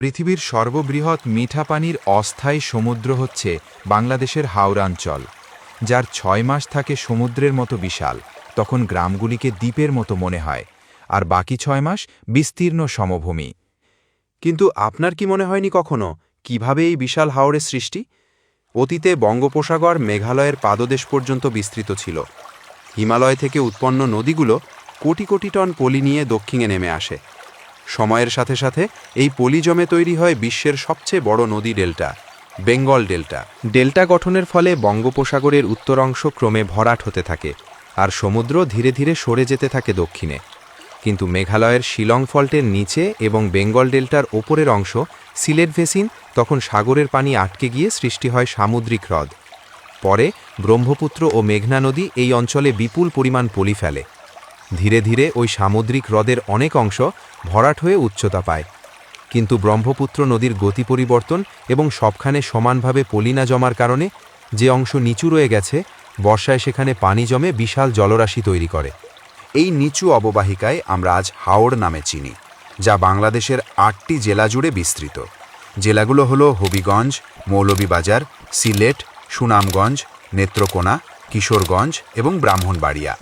পৃথিবীর সর্ববৃহৎ মিঠা পানির অস্থায়ী সমুদ্র হচ্ছে বাংলাদেশের হাওড়াঞ্চল, যার ৬ মাস থাকে সমুদ্রের মতো বিশাল। তখন গ্রামগুলিকে দ্বীপের মতো মনে হয়, আর বাকি ৬ মাস বিস্তীর্ণ সমভূমি। কিন্তু আপনার কি মনে হয়নি কখনো কিভাবে এই বিশাল হাওরের সৃষ্টি? অতীতে বঙ্গোপসাগর মেঘালয়ের পাদদেশ পর্যন্ত বিস্তৃত ছিল। হিমালয় থেকে উৎপন্ন নদীগুলো কোটি কোটি টন পলি নিয়ে দক্ষিণে নেমে আসে। সময়ের সাথে সাথে এই পলি জমে তৈরি হয় বিশ্বের সবচেয়ে বড় নদী ডেল্টা, বেঙ্গল ডেল্টা। ডেল্টা গঠনের ফলে বঙ্গোপসাগরের উত্তর অংশ ক্রমে ভরাট হতে থাকে, আর সমুদ্র ধীরে ধীরে সরে যেতে থাকে দক্ষিণে। কিন্তু মেঘালয়ের শিলং ফল্টের নিচে এবং বেঙ্গল ডেল্টার ওপরের অংশ, সিলেট ভেসিন, তখন সাগরের পানি আটকে গিয়ে সৃষ্টি হয় সামুদ্রিক হ্রদ। পরে ব্রহ্মপুত্র ও মেঘনা নদী এই অঞ্চলে বিপুল পরিমাণ পলি ফেলে। ধীরে ধীরে ওই সামুদ্রিক হ্রদের অনেক অংশ ভরাট হয়ে উচ্চতা পায়। কিন্তু ব্রহ্মপুত্র নদীর গতি পরিবর্তন এবং সবখানে সমানভাবে পলি না জমার কারণে যে অংশ নিচু রয়ে গেছে, বর্ষায় সেখানে পানি জমে বিশাল জলরাশি তৈরি করে। এই নিচু অববাহিকায় আমরা আজ হাওড় নামে চিনি, যা বাংলাদেশের ৮টি জেলা জুড়ে বিস্তৃত। জেলাগুলো হলো হবিগঞ্জ, মৌলভীবাজার, সিলেট, সুনামগঞ্জ, নেত্রকোনা, কিশোরগঞ্জ এবং ব্রাহ্মণবাড়িয়া।